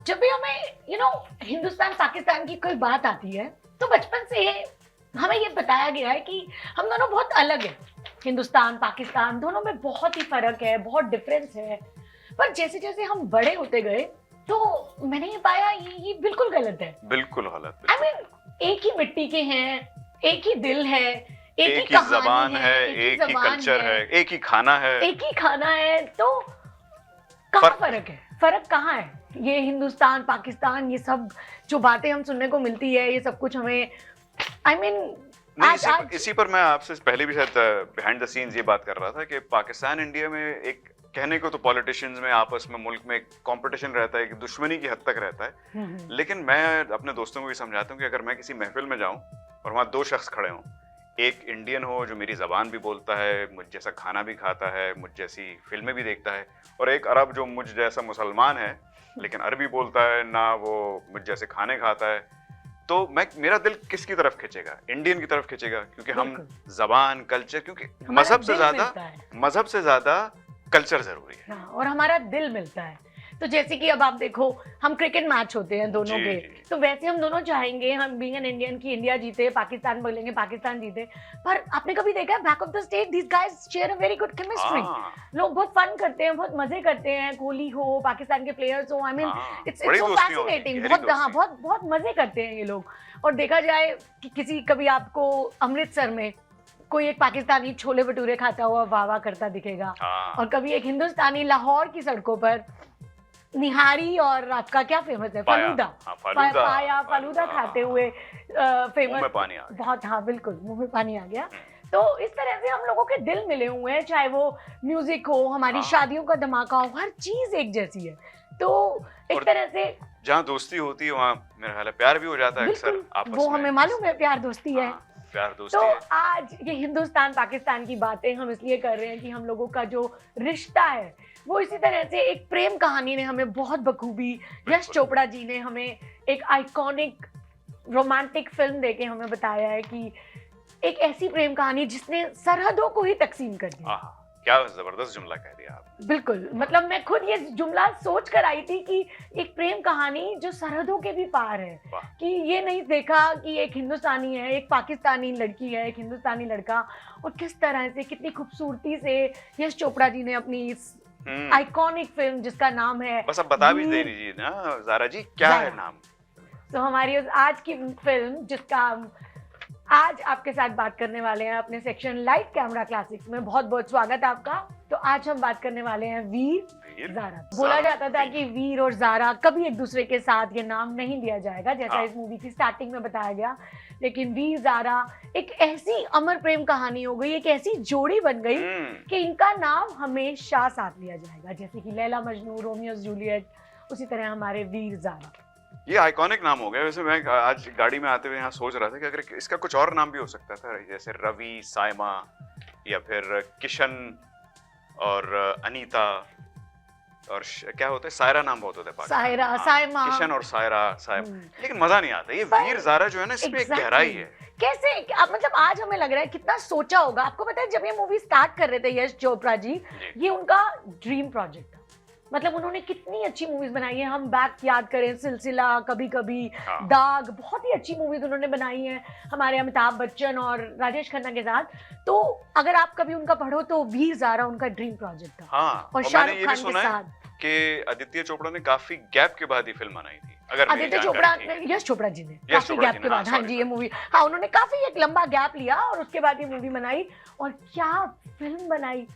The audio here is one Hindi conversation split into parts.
जब भी हमें हिंदुस्तान पाकिस्तान की कोई बात आती है तो बचपन से हमें ये बताया गया है कि हम दोनों बहुत अलग हैं। हिंदुस्तान पाकिस्तान दोनों में बहुत ही फर्क है, बहुत डिफरेंस है। पर जैसे जैसे हम बड़े होते गए तो मैंने ये पाया ये बिल्कुल गलत है। बिल्कुल गलत। आई मीन एक ही मिट्टी के हैं, एक ही दिल है, एक ही जबान है, एक ही कल्चर है, एक ही खाना है, तो कहाँ फर्क है? फर्क कहाँ है? ये हिंदुस्तान पाकिस्तान ये सब जो बातें हम सुनने को मिलती है, ये सब कुछ हमें इसी पर मैं आपसे पहले भी शायद बिहाइंड द सीन्स ये बात कर रहा था कि पाकिस्तान इंडिया में एक कहने को तो पॉलिटिशियंस में आपस में मुल्क में एक कंपटीशन रहता है कि दुश्मनी की हद तक रहता है। लेकिन मैं अपने दोस्तों को भी समझाता हूँ कि अगर मैं किसी महफिल में जाऊं और वहां दो शख्स खड़े हों, एक इंडियन हो जो मेरी जबान भी बोलता है, मुझ जैसा खाना भी खाता है, मुझ जैसी फिल्में भी देखता है, और एक अरब जो मुझ जैसा मुसलमान है लेकिन अरबी बोलता है ना, वो मुझ जैसे खाने खाता है, तो मेरा दिल किसकी तरफ खींचेगा? इंडियन की तरफ खींचेगा, क्योंकि हम जबान कल्चर, क्योंकि मजहब से ज्यादा कल्चर जरूरी है। और हमारा दिल मिलता है। तो जैसे कि अब आप देखो, हम क्रिकेट मैच होते हैं दोनों के, तो वैसे हम दोनों चाहेंगे, हम बीइंग एन इंडियन, की इंडिया जीते, पाकिस्तान बोलेंगे पाकिस्तान जीते। पर आपने कभी देखा है back of the stage these guys share a very good chemistry. लोग बहुत फन करते हैं, बहुत मजे करते हैं, कोहली हो, पाकिस्तान के प्लेयर्स हो, I mean it's so fascinating, बहुत मजे करते हैं ये लोग। और देखा जाए कि किसी कभी आपको अमृतसर में कोई एक पाकिस्तानी छोले भटूरे खाता हुआ वाह वाह करता दिखेगा, और कभी एक हिंदुस्तानी लाहौर की सड़कों पर निहारी और आपका क्या फेमस है, फालूदा खाते हुए फेमस, बहुत, हाँ बिल्कुल मुंह में पानी आ गया। तो इस तरह से हम लोगों के दिल मिले हुए हैं, चाहे वो म्यूजिक हो, हमारी शादियों का धमाका हो, हर चीज एक जैसी है। तो एक तरह से जहाँ दोस्ती होती है वहाँ मेरा ख्याल है प्यार भी हो जाता है अक्सर आपस में। वो हमें मालूम है प्यार दोस्ती है। तो आज ये हिंदुस्तान पाकिस्तान की बातें हम इसलिए कर रहे हैं कि हम लोगों का जो रिश्ता है वो इसी तरह से एक प्रेम कहानी ने हमें बहुत बखूबी, यश चोपड़ा जी ने हमें एक आइकॉनिक रोमांटिक फिल्म देके हमें बताया है कि एक ऐसी प्रेम कहानी जिसने सरहदों को ही तकसीम कर दिया। क्या जबरदस्त जुमला कह दिया आप। बिल्कुल, मतलब मैं खुद ये जुमला सोच कर आई थी कि एक प्रेम कहानी जो सरहदों के भी पार है, कि ये नहीं देखा कि एक हिंदुस्तानी है, एक पाकिस्तानी लड़की है, एक हिंदुस्तानी लड़का, और किस तरह से कितनी खूबसूरती से यश चोपड़ा जी ने अपनी इस आइकॉनिक फिल्म जिसका नाम है, बस अब बता भी दे दीजिए ना ज़ारा जी, क्या है नाम? तो हमारी उस आज की फिल्म जिसका आज आपके साथ बात करने वाले हैं अपने सेक्शन लाइट कैमरा क्लासिक्स में, बहुत बहुत स्वागत आपका। तो आज हम बात करने वाले हैं वीर ज़ारा। बोला जाता था कि वीर और ज़ारा कभी एक दूसरे के साथ ये नाम नहीं लिया जाएगा, जैसा इस मूवी की स्टार्टिंग में बताया गया, लेकिन वीर ज़ारा एक ऐसी अमर प्रेम कहानी हो गई, एक ऐसी जोड़ी बन गई कि इनका नाम हमेशा साथ लिया जाएगा। जैसे कि लैला मजनू, रोमियो जूलियट, उसी तरह हमारे वीर ज़ारा। ये आइकॉनिक नाम हो गया। वैसे मैं आज गाड़ी में आते हुए यहाँ सोच रहा था कि अगर इसका कुछ और नाम भी हो सकता था, जैसे रवि, सायमा, या फिर किशन और अनीता, और क्या होता है, सायरा नाम बहुत होता है, सायरा, सायमा, किशन और सायरा, लेकिन मजा नहीं आता। ये वीर ज़ारा जो है ना, इसमें एक गहराई है। कैसे मतलब आज हमें लग रहा है कितना सोचा होगा। आपको पता है जब ये मूवी स्टार्ट कर रहे थे यश चोपड़ा जी, ये उनका ड्रीम प्रोजेक्ट था। मतलब उन्होंने कितनी अच्छी मूवीज बनाई है, हम बैक याद करें, सिलसिला, कभी कभी, दाग, बहुत ही अच्छी मूवीज उन्होंने बनाई है हमारे अमिताभ बच्चन और राजेश खन्ना के साथ। तो अगर आप कभी उनका पढ़ो तो वीर ज़ारा उनका ड्रीम प्रोजेक्ट था। और शाहरुख खान के साथ कि आदित्य चोपड़ा ने काफी गैप के बाद ये फिल्म बनाई थी। अगर आदित्य चोपड़ा, यश चोपड़ा जी ने काफी गैप के बाद, हाँ जी, ये मूवी, हाँ उन्होंने काफी एक लंबा गैप लिया और उसके बाद ये मूवी बनाई, और क्या फिल्म बनाई।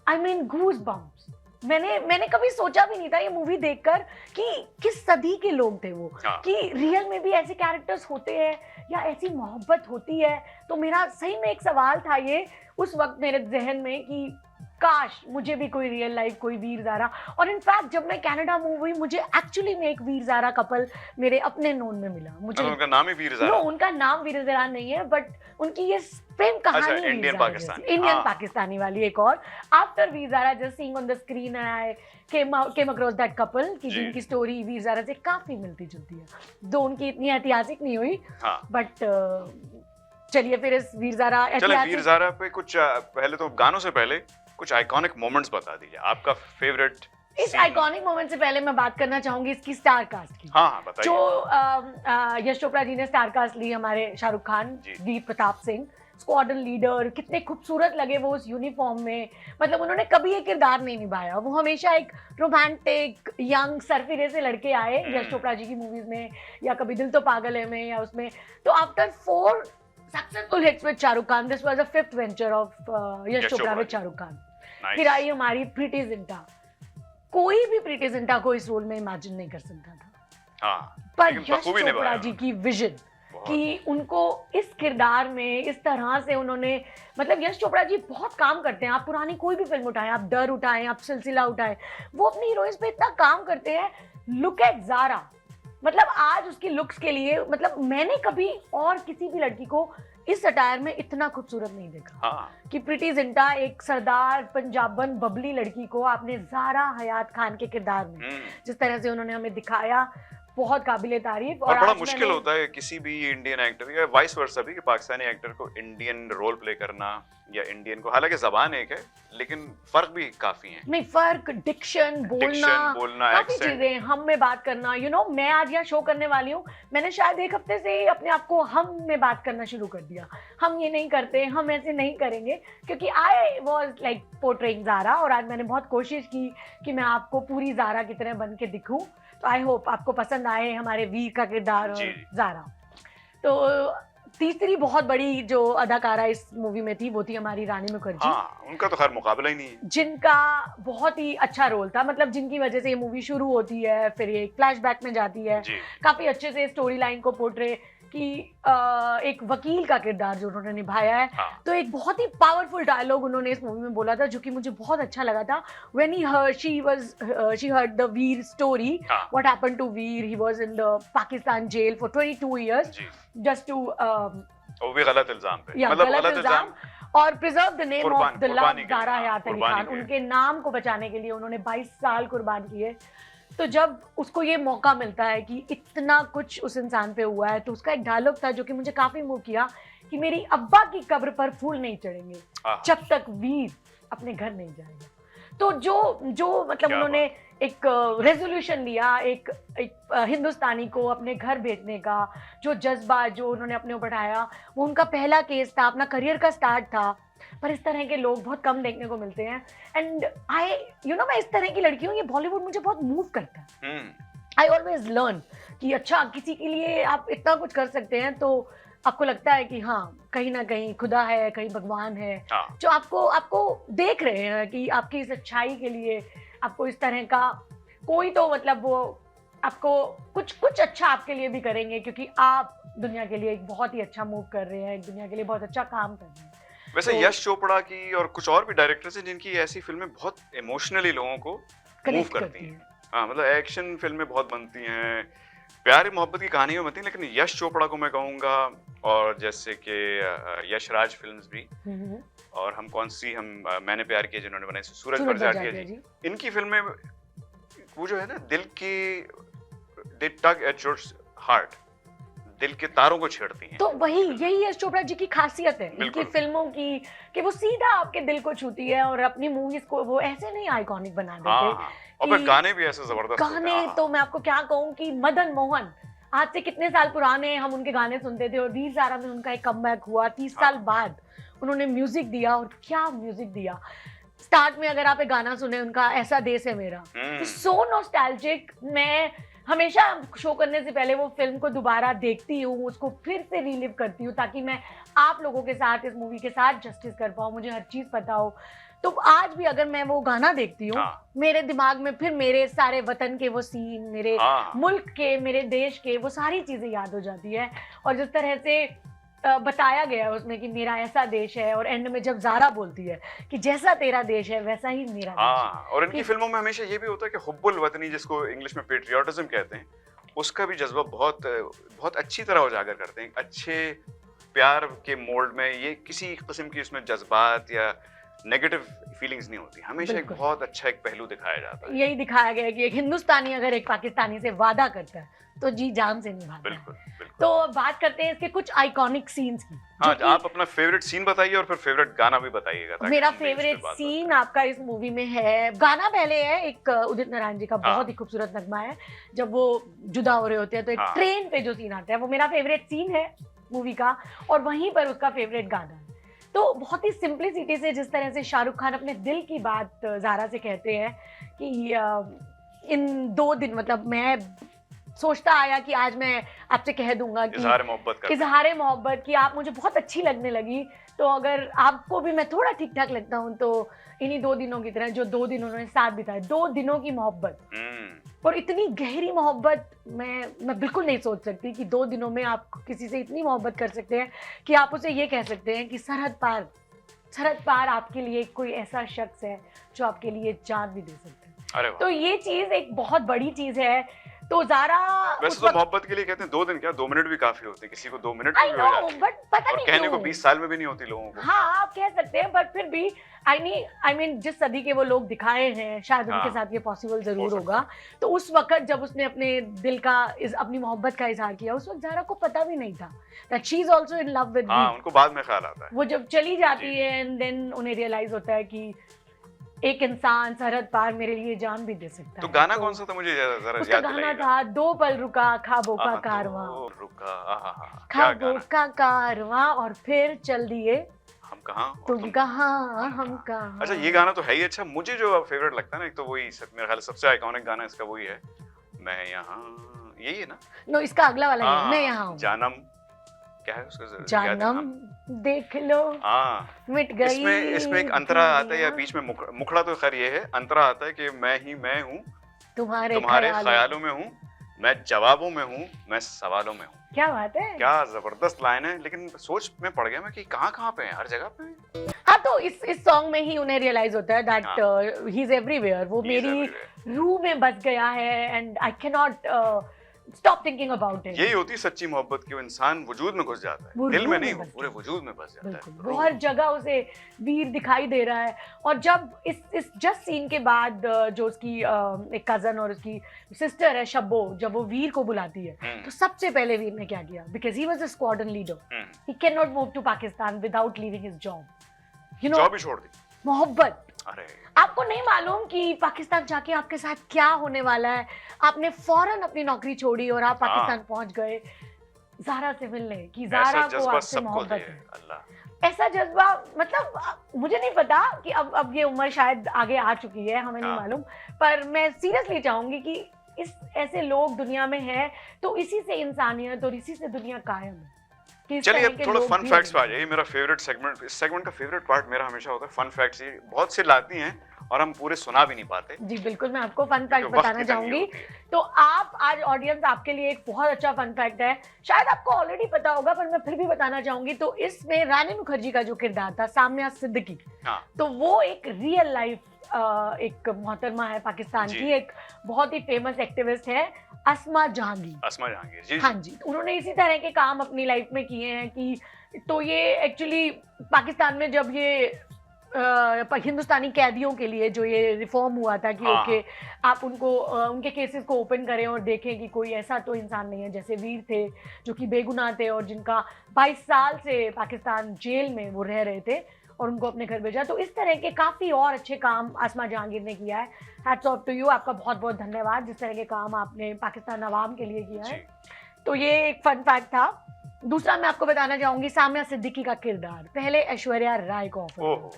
I mean goose bumps. मैंने कभी सोचा भी नहीं था ये मूवी देखकर कि किस सदी के लोग थे वो, कि रियल में भी ऐसे कैरेक्टर्स होते हैं या ऐसी मोहब्बत होती है। तो मेरा सही में एक सवाल था ये उस वक्त मेरे जहन में कि काश मुझे भी कोई रियल लाइफ कोई वीर ज़ारा। और इनफैक्ट जब मैं कनाडा मूव हुई, मुझे एक्चुअली में एक वीर ज़ारा कपल मेरे अपने नोन में मिला। मुझे उनका नाम ही वीर ज़ारा, उनका नाम वीर ज़ारा नहीं है, बट उनकी ये प्रेम कहानी इंडियन पाकिस्तानी वाली एक और। After Veer Zaara just seeing on the screen I came across that couple की जिनकी स्टोरी वीर ज़ारा से काफी मिलती जुलती है। दो उनकी इतनी ऐतिहासिक नहीं हुई, बट चलिए फिर इस वीर ज़ारा पे कुछ पहले तो गानों से पहले कुछ आइकॉनिक मोमेंट्स बता दीजिए। आपका फेवरेट इस आइकॉनिक मोमेंट से पहले मैं बात करना चाहूंगी इसकी स्टार कास्ट की। हाँ बताइए। जो यश चोपड़ा जी ने स्टार कास्ट ली हमारे शाहरुख खान, वीर प्रताप सिंह, स्क्वाड्रन लीडर, कितने खूबसूरत लगे वो उस यूनिफॉर्म में। मतलब उन्होंने कभी एक किरदार नहीं निभाया, वो हमेशा एक रोमांटिक यंग सरफिरे से लड़के आए यश चोपड़ा जी की मूवीज में, या कभी दिल तो पागल है में, या उसमें। तो after 4 successful hits with Shahrukh Khan, this was the 5th venture of Yash Chopra with Shahrukh Khan. फिर आई हमारी प्रीति जिंटा। कोई भी प्रीति जिंटा को इस रोल में इमेजिन नहीं कर सकता था, पर यश चोपड़ा जी की विजन कि उनको इस किरदार में इस तरह से उन्होंने, मतलब यश चोपड़ा जी बहुत काम करते हैं। आप पुरानी कोई भी फिल्म उठाएं, आप डर उठाएं, आप सिलसिला उठाएं, वो अपनी हीरोइंस पे इतना काम करते हैं। लुक एट ज़ारा, मतलब आज उसकी लुक्स के लिए, मतलब मैंने कभी और किसी भी लड़की को इस अटायर में इतना खूबसूरत नहीं देखा। कि प्रीति जिंटा, एक सरदार पंजाबन बबली लड़की को आपने ज़ारा हयात खान के किरदार में जिस तरह से उन्होंने हमें दिखाया, बहुत काबिले तारीफ। और बड़ा मुश्किल होता है किसी भी इंडियन एक्टर या वाइस वर्सा भी कि पाकिस्तानी एक्टर को इंडियन रोल प्ले करना, या इंडियन को, हालांकि जबान एक है लेकिन फर्क भी काफी है। नहीं, फर्क, डिक्शन, बोलना काफी चीजें, हम में बात करना। मैं आज यहाँ शो करने वाली हूँ, मैंने शायद 1 हफ्ते से ही अपने आप को हम में बात करना शुरू कर दिया। हम ये नहीं करते, हम ऐसे नहीं करेंगे, क्योंकि I was like portraying Zaara, और आज मैंने बहुत कोशिश की कि मैं आपको पूरी ज़ारा की तरह बन के दिखूं। तो आई होप आपको पसंद आए हमारे वीर का किरदार और ज़ारा। तो तीसरी बहुत बड़ी जो अदाकारा इस मूवी में थी वो थी हमारी रानी मुखर्जी। उनका तो खैर मुकाबला ही नहीं है, जिनका बहुत ही अच्छा रोल था। मतलब जिनकी वजह से ये मूवी शुरू होती है, फिर ये फ्लैशबैक में जाती है, काफी अच्छे से स्टोरी लाइन को पोर्ट्रे कि एक वकील का किरदार जो उन्होंने निभाया है। तो एक बहुत ही पावरफुल डायलॉग उन्होंने इस मूवी में बोला था जो कि मुझे बहुत अच्छा लगा था। When she heard the Veer story, what happened to Veer, he was in the Pakistan jail for 22 years just to वो भी गलत इल्जाम पे, मतलब गलत इल्जाम, और preserve the name of the love Zaara Hayat Ali Khan, उनके नाम को बचाने के लिए उन्होंने 22 साल कुर्बान किए। तो जब उसको ये मौका मिलता है कि इतना कुछ उस इंसान पे हुआ है, तो उसका एक डायलॉग था जो कि मुझे काफी मूव किया कि मेरी अब्बा की कब्र पर फूल नहीं चढ़ेंगे जब तक वीर अपने घर नहीं जाएगा। तो जो मतलब उन्होंने एक रेजोल्यूशन लिया, एक हिंदुस्तानी को अपने घर भेजने का जो जज्बा जो उन्होंने अपने ऊपर उठाया, वो उनका पहला केस था, अपना करियर का स्टार्ट था। पर इस तरह के लोग बहुत कम देखने को मिलते हैं। एंड मैं इस तरह की लड़की हूँ, ये बॉलीवुड मुझे बहुत मूव करता है। आई ऑलवेज लर्न कि अच्छा, किसी के लिए आप इतना कुछ कर सकते हैं तो आपको लगता है कि हाँ, कहीं ना कहीं खुदा है, कहीं भगवान है जो आपको देख रहे हैं कि आपकी इस अच्छाई के लिए आपको इस तरह का कोई तो, मतलब वो आपको कुछ अच्छा आपके लिए भी करेंगे, क्योंकि आप दुनिया के लिए एक बहुत ही अच्छा मूव कर रहे हैं, दुनिया के लिए बहुत अच्छा काम कर रहे हैं। वैसे तो यश चोपड़ा की और कुछ और भी डायरेक्टर्स हैं जिनकी ऐसी फिल्में बहुत इमोशनली लोगों को मूव करती हैं। मतलब एक्शन फिल्में बहुत बनती हैं, प्यार मोहब्बत की कहानियां बनती हैं, लेकिन यश चोपड़ा को मैं कहूँगा, और जैसे कि यश राज फिल्म्स भी, और हम मैंने प्यार किया जिन्होंने बनाई सूरज बरजातिया जी, इनकी फिल्में वो जो है ना, दिल की, दे टग एट योर हार्ट, दिल के तारों को छेड़ती हैं। तो यही यश चोपड़ा जी की खासियत है इनकी फिल्मों की, कि वो सीधा आपके दिल को छूती है, और अपनी मूवीज को वो ऐसे नहीं आइकॉनिक बना देते। और गाने भी ऐसे जबरदस्त गाने तो मैं आपको क्या कहूँ कि मदन मोहन, आज से कितने साल पुराने हम उनके गाने सुनते थे, और वीर ज़ारा में उनका एक कमबैक हुआ 30 साल बाद, उन्होंने म्यूजिक दिया, और क्या म्यूजिक दिया। स्टार्ट में अगर आप एक गाना सुने उनका, ऐसा देश है मेरा, सो नॉस्टैल्जिक। मैं हमेशा शो करने से पहले वो फिल्म को दोबारा देखती हूँ, उसको फिर से रीलिव करती हूँ, ताकि मैं आप लोगों के साथ इस मूवी के साथ जस्टिस कर पाऊँ, मुझे हर चीज़ पता हो। तो आज भी अगर मैं वो गाना देखती हूँ, मेरे दिमाग में फिर मेरे सारे वतन के वो सीन, मेरे मुल्क के, मेरे देश के वो सारी चीज़ें याद हो जाती है। और जिस तरह से बताया गया उसमें कि मेरा ऐसा देश है, और एंड में जब ज़ारा बोलती है कि जैसा तेरा देश है वैसा ही मेरा देश है। और इनकी फिल्मों में हमेशा ये भी होता है कि हुब्बुल वतनी, जिसको इंग्लिश में पेट्रियोटिज्म कहते हैं, उसका भी जज्बा बहुत अच्छी तरह उजागर करते हैं। अच्छे प्यार के मोल्ड में ये किसी किस्म की उसमें जज्बात या नेगेटिव फीलिंग्स नहीं होती, हमेशा एक बिल्कुल। बहुत अच्छा एक पहलू दिखाया जाता है। यही दिखाया गया है कि एक हिंदुस्तानी अगर एक पाकिस्तानी से वादा करता है तो जी जान से निभाता है। बिल्कुल बिल्कुल। तो बात करते हैं इसके कुछ आइकॉनिक सीन्स की। हाँ, जो कि आप अपना फेवरेट सीन बताइए और फिर फेवरेट गाना भी बताइएगा, ताकि मेरा हम भी उस पे फेवरेट बात सीन करें। आपका इस मूवी में है, गाना पहले है एक उदित नारायण जी का हाँ। बहुत ही खूबसूरत नगमा है, जब वो जुदा हो रहे होते हैं तो एक हाँ। ट्रेन पे जो सीन आता है वो मेरा फेवरेट सीन है मूवी का, और वहीं पर उसका फेवरेट गाना है। तो बहुत ही सिंप्लिसिटी से जिस तरह से शाहरुख खान अपने दिल की बात ज़ारा से कहते हैं कि इन 2 दिन, मतलब मैं सोचता आया कि आज मैं आपसे कह दूंगा कि इजहार मोहब्बत का। इजहार मोहब्बत की आप मुझे बहुत अच्छी लगने लगी, तो अगर आपको भी मैं थोड़ा ठीक ठाक लगता हूँ तो इन्हीं 2 दिनों की तरह जो 2 दिन उन्होंने साथ बिताए, 2 दिनों की मोहब्बत, और इतनी गहरी मोहब्बत मैं बिल्कुल नहीं सोच सकती कि 2 दिनों में आप किसी से इतनी मोहब्बत कर सकते हैं कि आप उसे ये कह सकते हैं कि सरहद पार आपके लिए कोई ऐसा शख्स है जो आपके लिए जान भी दे सकता है। अरे वाह। तो ये चीज एक बहुत बड़ी चीज है। तो ज़ारा वैसे उस तो वक्त, मोहब्बत के लिए कहते हैं 2 दिन क्या, 2 मिनट भी काफी होते हैं, किसी को 2 मिनट आई में भी हो नो, जाती है, बट पता और नहीं कहने को क्यों। 20 साल में भी नहीं होती लोगों को। हाँ आप कह सकते हैं, बट फिर भी आई मीन जिस सदी के वो लोग दिखाए हैं शायद उनके हाँ। साथ ये पॉसिबल जरूर हो सकता होगा। तो उस वक्त जब उसने अपने दिल का अपनी मोहब्बत का इजहार किया, उस वक्त ज़ारा को पता भी नहीं था that she is also in love with हाँ, मी। उनको बाद में ख्याल आता है। वो जब चली जाती जी। है एंड देन उन्हें रियलाइज होता है कि एक इंसान सरहद पार मेरे लिए जान भी दे सकता तो है। गाना कौन सा था, मुझे जरा उसका याद गाना दिलाइएगा। था 2 पल रुका ख्वाबों का आहा, कारवां, तो रुका, आहा, क्या ख्वाबों गाना। का कारवां और फिर चल दिए हम कहाँ और तुम तुम कहाँ हम हम कहाँ। कहाँ। अच्छा, ये गाना तो है ही अच्छा। मुझे जो फेवरेट लगता है ना, एक तो वही मेरे ख्याल से सबसे आइकॉनिक गाना इसका वही है, मैं यहाँ, यही है ना। नो, इसका अगला वाला है, मैं हाँ, यहाँ हूँ। जानम, क्या है उसका, याद है जानम नाम? देख लो हाँ, मिट गई इसमें एक अंतरा आता है, या दूरियां बीच में मुखड़ा तो खैर ये है, अंतरा आता है कि मैं ही मैं हूँ, तुम्हारे तुम्हारे ख्यालों ख्यालों में हूँ, मैं जवाबों में हूँ, मैं सवालों में हूँ। क्या बात है। क्या जबरदस्त लाइन है, लेकिन सोच में पड़ गया मैं कि कहाँ कहाँ पे है, हर जगह पे है। हाँ, तो इस सॉन्ग में ही उन्हें रियलाइज होता है दैट ही इज एवरीवेयर, वो He is मेरी everywhere। रूह में बस गया है and I can not stop thinking about it. यही होती है सच्ची मोहब्बत की, वो इंसान वजूद में घुस जाता वो है, दिल रूह में में नहीं, बस पूरे जाता है। वजूद में बस जाता बिल्कुल, है। वो हर जगह उसे वीर दिखाई दे रहा है। और जब इस जस्ट सीन के बाद जो उसकी एक कजन और उसकी सिस्टर है शब्बो, जब वो वीर को बुलाती है तो सबसे पहले वीर ने क्या किया, because he was a squadron leader, he can not move to Pakistan without leaving his job, you know, job ही छोड़ दी। मोहब्बत। अरे आपको नहीं मालूम कि पाकिस्तान जाके आपके साथ क्या होने वाला है, आपने फौरन अपनी नौकरी छोड़ी और आप पाकिस्तान पहुंच गए ज़ारा से मिलने कि ऐसा ज़ारा को जज्बा आपसे सबको मोहब्बत दे है। अल्लाह। ऐसा जज्बा, मतलब मुझे नहीं पता कि अब ये उम्र शायद आगे आ चुकी है, हमें नहीं हाँ। मालूम, पर मैं सीरियसली चाहूंगी कि इस ऐसे लोग दुनिया में हैं, तो इसी से इंसानियत और इसी से दुनिया कायम है कि इस चलिए तरह अब के थोड़ा लोग फन भी फैक्ट्स पे आ हैं। जाइए। मेरा फेवरेट सेगमेंट, इस सेगमेंट का फेवरेट पार्ट मेरा हमेशा होता है फन फैक्ट्स। ये बहुत से लाती हैं और हम पूरे सुना भी नहीं पाते, जी बिल्कुल, मैं आपको फन फैक्ट क्योंकि वक्त बताना की तंगी चाहूंगी। होती है। तो आप आज ऑडियंस आपके लिए एक बहुत अच्छा फन फैक्ट है, शायद आपको ऑलरेडी पता होगा पर मैं फिर भी बताना चाहूंगी। तो इसमें रानी मुखर्जी का जो किरदार था साम्या सिद्दीकी, हाँ, तो वो एक रियल लाइफ एक मोहतरमा है पाकिस्तान जी। की, एक बहुत ही फेमस एक्टिविस्ट है, अस्मा जहांगीर। अस्मा जहांगीर जी। हाँ जी, तो उन्होंने इसी तरह के काम अपनी लाइफ में किए हैं कि, तो ये एक्चुअली पाकिस्तान में जब ये हिंदुस्तानी कैदियों के लिए जो ये रिफॉर्म हुआ था कि हाँ, ओके आप उनको उनके केसेस को ओपन करें और देखें कि कोई ऐसा तो इंसान नहीं है, जैसे वीर थे जो कि बेगुनाह थे और जिनका 22 साल से पाकिस्तान जेल में वो रह रहे थे और उनको अपने घर भेजा। तो इस तरह के काफ़ी और अच्छे काम आसमा जहांगीर ने किया है। हैट्स ऑफ टू यू, आपका बहुत बहुत धन्यवाद जिस तरह के काम आपने पाकिस्तान अवाम के लिए किया है। तो ये एक फन फैक्ट था। दूसरा मैं आपको बताना चाहूंगी साम्या सिद्दीकी का किरदार पहले ऐश्वर्या राय को ऑफर ओहो,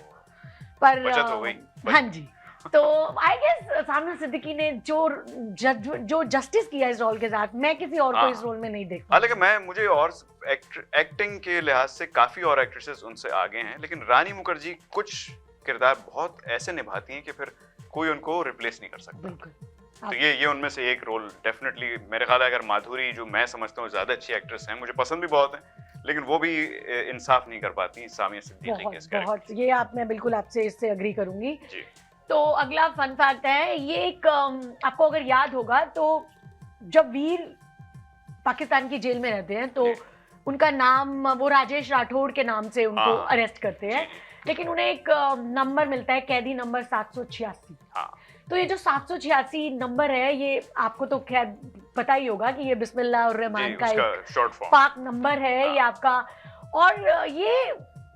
पर बचत हो गई। हाँ जी, तो आई गेस साम्या सिद्दीकी ने जो जस्टिस किया इस रोल के साथ, मैं किसी और को हाँ। इस रोल में नहीं देखती। हालांकि मुझे और एक्टिंग के लिहाज से काफी और एक्ट्रेसेस उनसे आगे हैं, लेकिन रानी मुखर्जी कुछ किरदार बहुत ऐसे निभाती हैं कि फिर कोई उनको रिप्लेस नहीं कर सकता। बिल्कुल, तो ये उनमें से एक रोल डेफिनेटली मेरे ख्याल है। अगर माधुरी, जो मैं समझता हूँ ज्यादा अच्छी एक्ट्रेस हैं, मुझे पसंद भी बहुत है, लेकिन वो भी इंसाफ नहीं कर पाती सामिया सिद्दीकी के इस बहुत कैरेक्टर ये मैं बिल्कुल आपसे इससे अग्री करूंगी। जी। तो अगला फन फैक्ट है ये एक, आपको अगर याद होगा तो जब वीर पाकिस्तान की जेल में रहते हैं तो जी। उनका नाम वो राजेश राठौड़ के नाम से उनको हाँ। अरेस्ट करते हैं। जी, जी। लेकिन उन्हें एक नंबर मिलता है, कैदी नंबर 786। हाँ तो ये जो 786 नंबर है, ये आपको तो खैर पता ही होगा कि ये बिस्मिल्लाह और रहमान जी, का उसका एक शॉर्ट फॉर्म। पाक नंबर है हाँ। ये आपका। और ये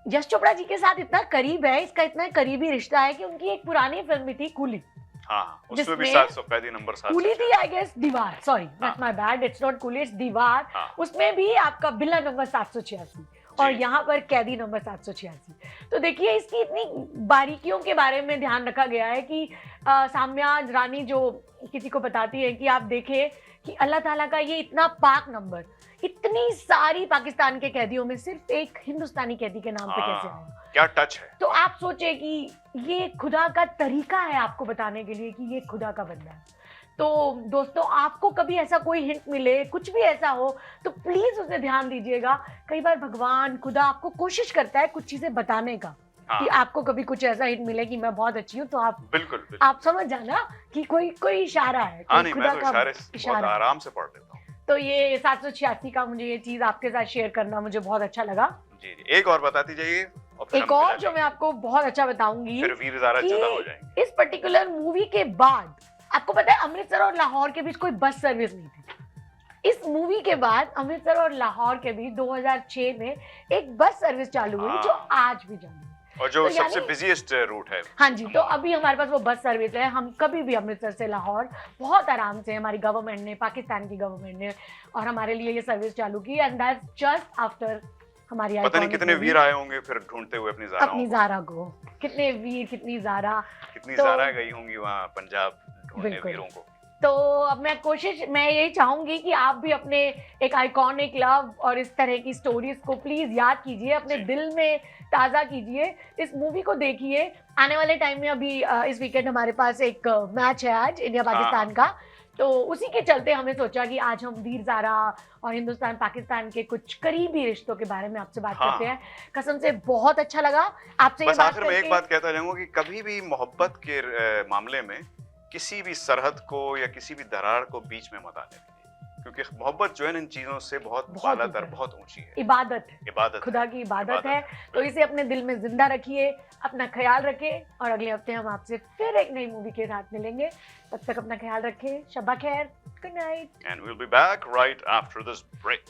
यश चोपड़ा जी के साथ इतना करीब है, इसका इतना करीबी रिश्ता है कि उनकी एक पुरानी फिल्म भी थी कूली। हाँ उसमें भी जिसमें 700 कैदी नंबर 700 कूली थी आई गेस, दीवार, sorry that's my bad, it's not coolie, it's दीवार। हाँ। उसमें भी आपका बिल्ला नंबर 786 और जी। यहाँ पर कैदी नंबर 786। तो देखिए इसकी इतनी बारीकियों के बारे में ध्यान रखा गया है कि साम्या रानी जो किसी को बताती है कि आप देखें कि अल्लाह ताला का ये इतना पाक नंबर इतनी सारी पाकिस्तान के कैदियों में सिर्फ एक हिंदुस्तानी कैदी के नाम पे कैसे हाँ, आया। क्या टच है। तो आप सोचे कि ये खुदा का तरीका है आपको बताने के लिए कि ये खुदा का बंदा है। तो दोस्तों आपको कभी ऐसा कोई हिंट मिले, कुछ भी ऐसा हो, तो प्लीज उसे ध्यान दीजिएगा। कई बार भगवान खुदा आपको कोशिश करता है कुछ चीजें बताने का, हाँ, कि आपको कभी कुछ ऐसा हिंट मिले कि मैं बहुत अच्छी हूँ, तो आप बिल्कुल आप समझ जाना कि कोई इशारा है, हाँ कोई नहीं, मैं खुदा तो का इशारे बहुत इशारा है। आराम से पढ़ लेता हूँ। तो ये 786 का मुझे ये चीज आपके साथ शेयर करना मुझे बहुत अच्छा लगा। जी जी, एक और बताती जाइए और फिर एक हम और मिला जो मैं लेंगे। आपको बहुत अच्छा बताऊंगी फिर वीर ज़ारा कि जुदा हो जाएंगे। इस पर्टिकुलर मूवी के बाद आपको पता है अमृतसर और लाहौर के बीच कोई बस सर्विस नहीं थी। इस मूवी के बाद अमृतसर और लाहौर के बीच 2006 में एक बस सर्विस चालू हुई जो हाँ। आज भी चालू है। और जो तो सबसे यानी- बिजीएस्ट रूट है। हाँ जी, तो अभी हमारे पास वो बस सर्विस है, हम कभी भी अमृतसर से लाहौर बहुत आराम से, हमारी गवर्नमेंट ने, पाकिस्तान की गवर्नमेंट ने और हमारे लिए ये सर्विस चालू की, एंड दैट्स जस्ट आफ्टर हमारी पता नहीं iconic कितने movie, वीर आए होंगे फिर ढूंढते हुए अपनी ज़ाराओं अपनी को। ज़ारा को। कितने वीर, कितनी ज़ारा। कितनी तो- ज़ारा गई होंगी वहाँ पंजाब ढूंढने बिल्कुल। वीरों को। तो अब मैं यही चाहूंगी कि आप भी अपने एक आइकॉनिक लव और इस तरह की स्टोरीज को प्लीज याद कीजिए, अपने जी। दिल में ताज़ा कीजिए, इस मूवी को देखिए। आने वाले टाइम में अभी इस वीकेंड हमारे पास एक मैच है आज इंडिया पाकिस्तान का, तो उसी के चलते हमें सोचा कि आज हम वीर ज़ारा और हिंदुस्तान पाकिस्तान के कुछ करीबी रिश्तों के बारे में आपसे बात हाँ। करते हैं। कसम से बहुत अच्छा लगा आपसे ये बस बात आखिर में एक करके। बात कहता जाऊंगा कि कभी भी मोहब्बत के मामले में किसी भी सरहद को या किसी भी दरार को बीच में मत आने दीजिए, क्योंकि मोहब्बत जो है ना इन चीजों से बहुत बहुत बालातर, ऊपर है। बहुत ऊंची है। इबादत है, इबादत खुदा है। की इबादत है। तो इसे अपने दिल में जिंदा रखिए, अपना ख्याल रखें, और अगले हफ्ते हम आपसे फिर एक नई मूवी के साथ मिलेंगे। तब तक अपना ख्याल रखें, शब्बा खैर, good night. And we'll be back right after this break.